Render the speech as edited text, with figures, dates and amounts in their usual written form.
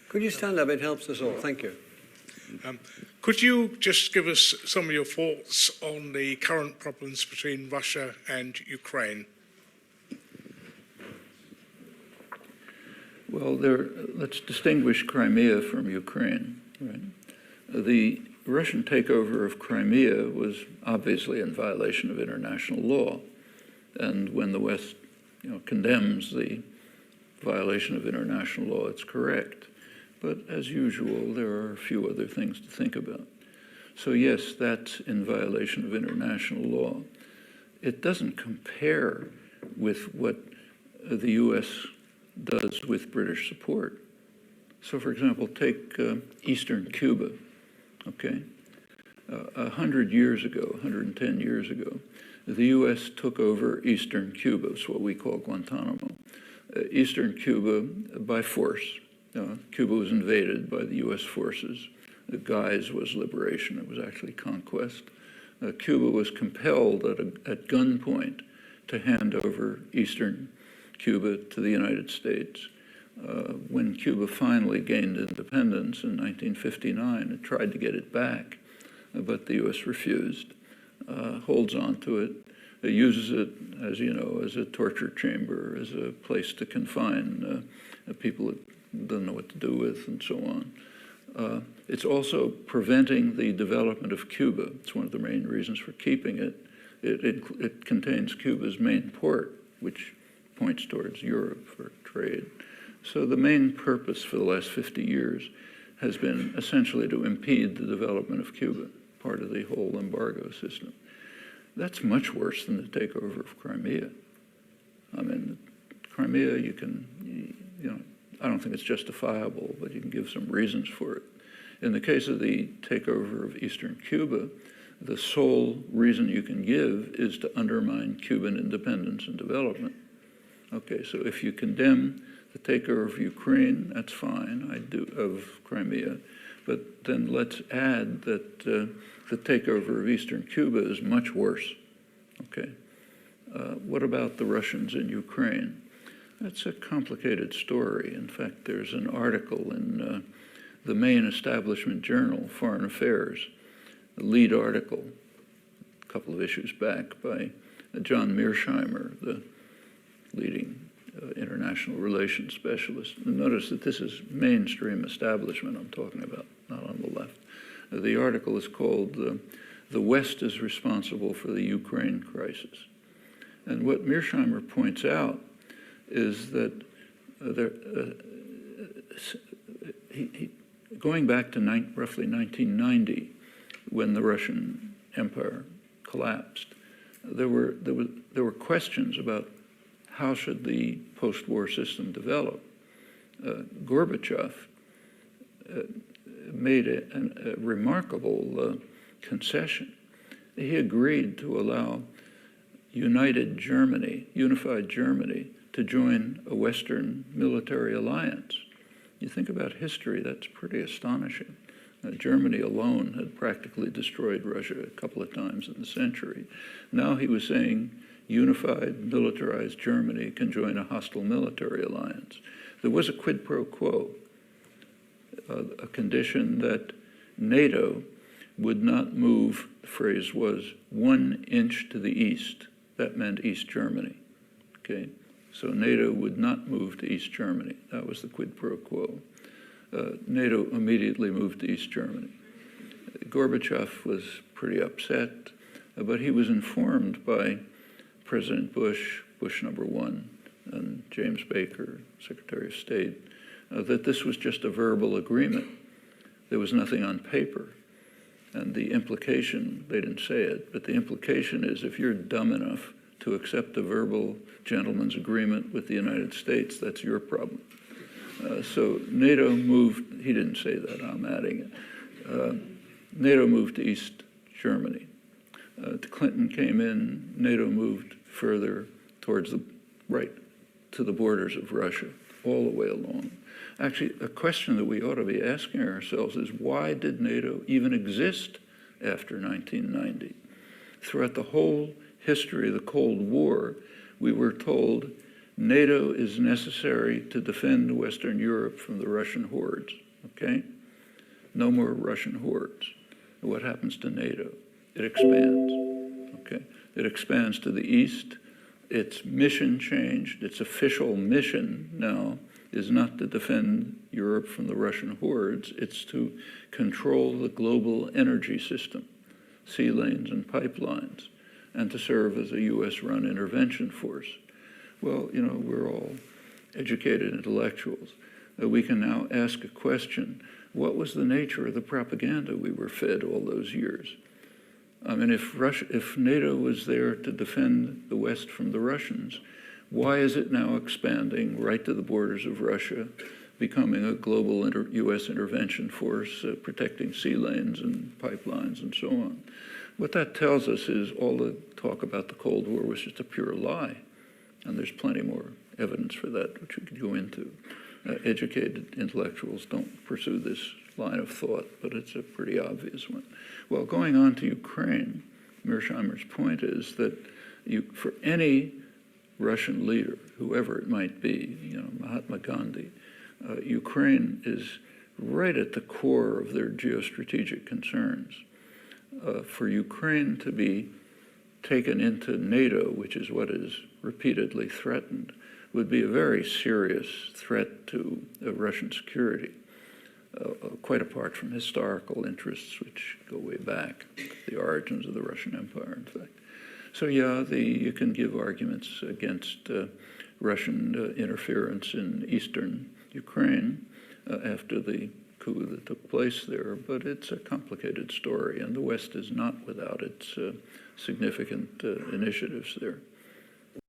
Could you stand up? It helps us all. Thank you. Could you just give us some of your thoughts on the current problems between Russia and Ukraine? Well, let's distinguish Crimea from Ukraine. Right? The Russian takeover of Crimea was obviously in violation of international law. And when the West condemns the violation of international law, it's correct. But as usual, there are a few other things to think about. So yes, that's in violation of international law. It doesn't compare with what the U.S. does with British support. So for example, take Eastern Cuba, okay? 100 years ago, 110 years ago, the U.S. took over Eastern Cuba. It's what we call Guantanamo. Eastern Cuba by force. Cuba was invaded by the U.S. forces. The guise was liberation. It was actually conquest. Cuba was compelled at gunpoint to hand over Eastern Cuba to the United States. When Cuba finally gained independence in 1959, it tried to get it back, but the U.S. refused, holds on to it. It uses it, as you know, as a torture chamber, as a place to confine people that don't know what to do with, and so on. It's also preventing the development of Cuba. It's one of the main reasons for keeping it. It contains Cuba's main port, which points towards Europe for trade. So the main purpose for the last 50 years has been essentially to impede the development of Cuba, part of the whole embargo system. That's much worse than the takeover of Crimea. I mean, Crimea, I don't think it's justifiable, but you can give some reasons for it. In the case of the takeover of Eastern Cuba, the sole reason you can give is to undermine Cuban independence and development. Okay, so if you condemn the takeover of Ukraine, that's fine, of Crimea, but then let's add that the takeover of Eastern Cuba is much worse. Okay, what about the Russians in Ukraine? That's a complicated story. In fact, there's an article in the main establishment journal, Foreign Affairs, a lead article, a couple of issues back, by John Mearsheimer, the leading international relations specialist. And notice that this is mainstream establishment I'm talking about, not on the left. The article is called "The West is Responsible for the Ukraine Crisis." And what Mearsheimer points out is that going back to roughly 1990, when the Russian Empire collapsed, there were questions about how should the post-war system develop. Gorbachev made a remarkable concession. He agreed to allow unified Germany, to join a Western military alliance. You think about history, that's pretty astonishing. Germany alone had practically destroyed Russia a couple of times in the century. Now he was saying unified, militarized Germany can join a hostile military alliance. There was a quid pro quo, a condition that NATO would not move, the phrase was, 1 inch to the east. That meant East Germany, okay? So NATO would not move to East Germany. That was the quid pro quo. NATO immediately moved to East Germany. Gorbachev was pretty upset, but he was informed by President Bush, Bush #1, and James Baker, Secretary of State, that this was just a verbal agreement. There was nothing on paper. And the implication, they didn't say it, but the implication is if you're dumb enough to accept a verbal gentleman's agreement with the United States, that's your problem. So NATO moved, he didn't say that, I'm adding it. NATO moved to East Germany. Clinton came in, NATO moved further towards the right, to the borders of Russia, all the way along. Actually, a question that we ought to be asking ourselves is why did NATO even exist after 1990? Throughout the whole history of the Cold War, we were told NATO is necessary to defend Western Europe from the Russian hordes, okay? No more Russian hordes. What happens to NATO? It expands, okay? It expands to the east. Its mission changed. Its official mission now is not to defend Europe from the Russian hordes. It's to control the global energy system, sea lanes and pipelines, and to serve as a US-run intervention force. Well, you know, we're all educated intellectuals. We can now ask a question. What was the nature of the propaganda we were fed all those years? I mean, if NATO was there to defend the West from the Russians, why is it now expanding right to the borders of Russia, becoming a global US intervention force, protecting sea lanes and pipelines and so on? What that tells us is all the talk about the Cold War was just a pure lie. And there's plenty more evidence for that, which we could go into. Educated intellectuals don't pursue this line of thought, but it's a pretty obvious one. Well, going on to Ukraine, Mearsheimer's point is that for any Russian leader, whoever it might be, you know, Mahatma Gandhi, Ukraine is right at the core of their geostrategic concerns. For Ukraine to be taken into NATO, which is what is repeatedly threatened, would be a very serious threat to Russian security, quite apart from historical interests, which go way back, the origins of the Russian Empire, in fact. So yeah, you can give arguments against Russian interference in eastern Ukraine after the coup that took place there, but it's a complicated story, and the West is not without its significant initiatives there.